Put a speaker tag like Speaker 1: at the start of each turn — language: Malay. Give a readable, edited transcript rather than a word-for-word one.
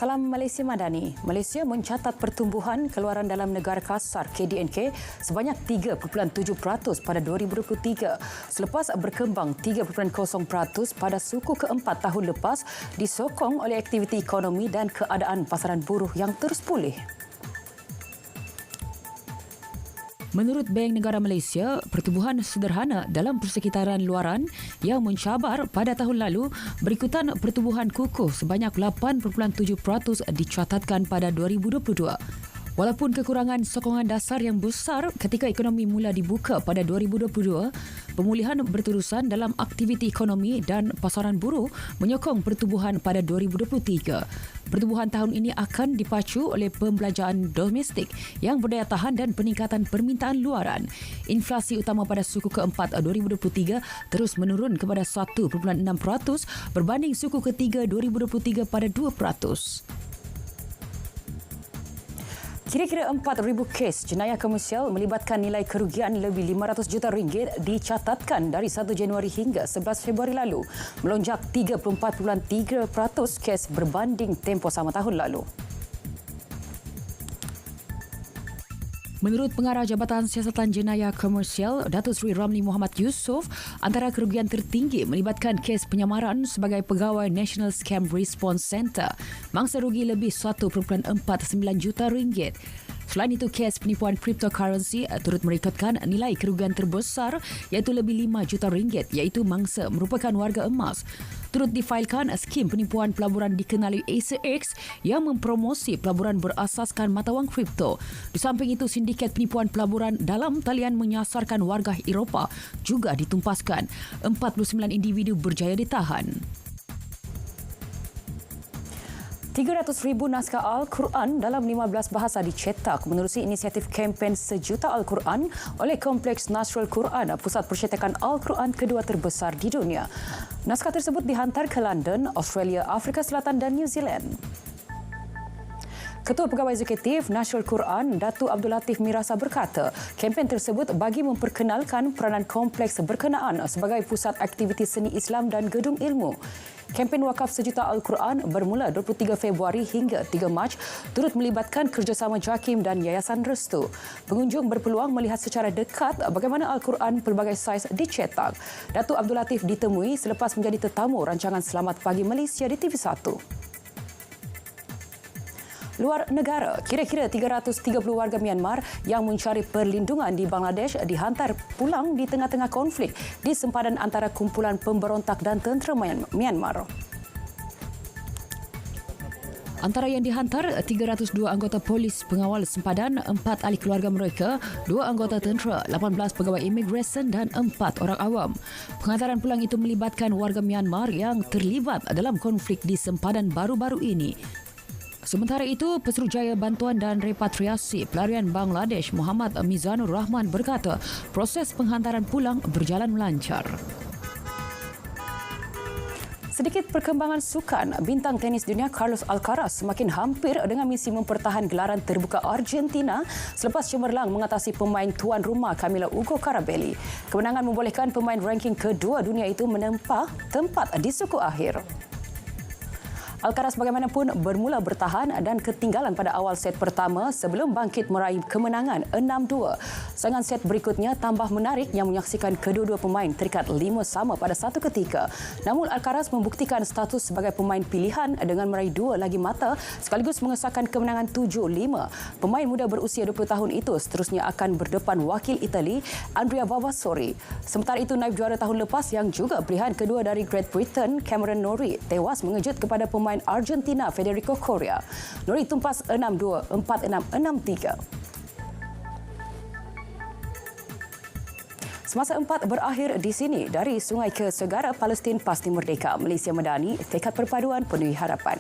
Speaker 1: Salam Malaysia Madani. Malaysia mencatat pertumbuhan keluaran dalam negara kasar KDNK sebanyak 3.7% pada 2023 selepas berkembang 3.0% pada suku keempat tahun lepas disokong oleh aktiviti ekonomi dan keadaan pasaran buruh yang terus pulih. Menurut Bank Negara Malaysia, pertumbuhan sederhana dalam persekitaran luaran yang mencabar pada tahun lalu berikutan pertumbuhan kukuh sebanyak 8.7% dicatatkan pada 2022. Walaupun kekurangan sokongan dasar yang besar ketika ekonomi mula dibuka pada 2022, pemulihan berterusan dalam aktiviti ekonomi dan pasaran buruh menyokong pertumbuhan pada 2023. Pertumbuhan tahun ini akan dipacu oleh pembelanjaan domestik yang berdaya tahan dan peningkatan permintaan luaran. Inflasi utama pada suku keempat 2023 terus menurun kepada 1.6% berbanding suku ketiga 2023 pada 2%. Kira-kira 4,000 kes jenayah komersial melibatkan nilai kerugian lebih 500 juta ringgit dicatatkan dari 1 Januari hingga 11 Februari lalu, melonjak 34.3% kes berbanding tempoh sama tahun lalu. Menurut Pengarah Jabatan Siasatan Jenayah Komersial, Datuk Seri Ramli Muhammad Yusof, antara kerugian tertinggi melibatkan kes penyamaran sebagai pegawai National Scam Response Centre, mangsa rugi lebih 1.49 juta ringgit. Selain itu, kes penipuan cryptocurrency turut merekodkan nilai kerugian terbesar iaitu lebih 5 juta ringgit iaitu mangsa merupakan warga emas. Turut difailkan skim penipuan pelaburan dikenali ACX yang mempromosi pelaburan berasaskan mata wang kripto. Di samping itu, sindiket penipuan pelaburan dalam talian menyasarkan warga Eropah juga ditumpaskan. 49 individu berjaya ditahan. 300,000 naskah Al-Quran dalam 15 bahasa dicetak menerusi inisiatif kempen Sejuta Al-Quran oleh Kompleks Nasrul Quran, pusat percetakan Al-Quran kedua terbesar di dunia. Naskah tersebut dihantar ke London, Australia, Afrika Selatan dan New Zealand. Ketua Pegawai Eksekutif Nasrul Quran, Datuk Abdul Latif Mirasa berkata, kempen tersebut bagi memperkenalkan peranan kompleks berkenaan sebagai pusat aktiviti seni Islam dan gedung ilmu. Kempen Wakaf Sejuta Al-Quran bermula 23 Februari hingga 3 Mac turut melibatkan kerjasama JAKIM dan Yayasan Restu. Pengunjung berpeluang melihat secara dekat bagaimana Al-Quran pelbagai saiz dicetak. Datuk Abdul Latif ditemui selepas menjadi tetamu rancangan Selamat Pagi Malaysia di TV1. Luar negara, kira-kira 330 warga Myanmar yang mencari perlindungan di Bangladesh dihantar pulang di tengah-tengah konflik di sempadan antara kumpulan pemberontak dan tentera Myanmar. Antara yang dihantar, 302 anggota polis pengawal sempadan, 4 ahli keluarga mereka, 2 anggota tentera, 18 pegawai imigresen dan 4 orang awam. Penghantaran pulang itu melibatkan warga Myanmar yang terlibat dalam konflik di sempadan baru-baru ini. Sementara itu, Pesuruhjaya Bantuan dan Repatriasi Pelarian Bangladesh Muhammad Mizanur Rahman berkata proses penghantaran pulang berjalan melancar. Sedikit perkembangan sukan, bintang tenis dunia Carlos Alcaraz semakin hampir dengan misi mempertahan gelaran terbuka Argentina selepas cemerlang mengatasi pemain tuan rumah Camila Ugo Carabelli. Kemenangan membolehkan pemain ranking kedua dunia itu menempah tempat di suku akhir. Alcaraz bagaimanapun bermula bertahan dan ketinggalan pada awal set pertama sebelum bangkit meraih kemenangan 6-2. Serangan set berikutnya tambah menarik yang menyaksikan kedua-dua pemain terikat 5-5 pada satu ketika. Namun Alcaraz membuktikan status sebagai pemain pilihan dengan meraih 2 lagi mata sekaligus mengesahkan kemenangan 7-5. Pemain muda berusia 20 tahun itu seterusnya akan berdepan wakil Itali Andrea Vavasori. Sementara itu, naib juara tahun lepas yang juga pilihan kedua dari Great Britain Cameron Norrie tewas mengejut kepada pemain Argentina Federico Coria. Norrie tumpas 6-2, 4-6, 6-3. Semasa empat berakhir di sini, dari sungai ke segara, Palestin pasti merdeka. Malaysia Madani, tekad perpaduan penuhi harapan.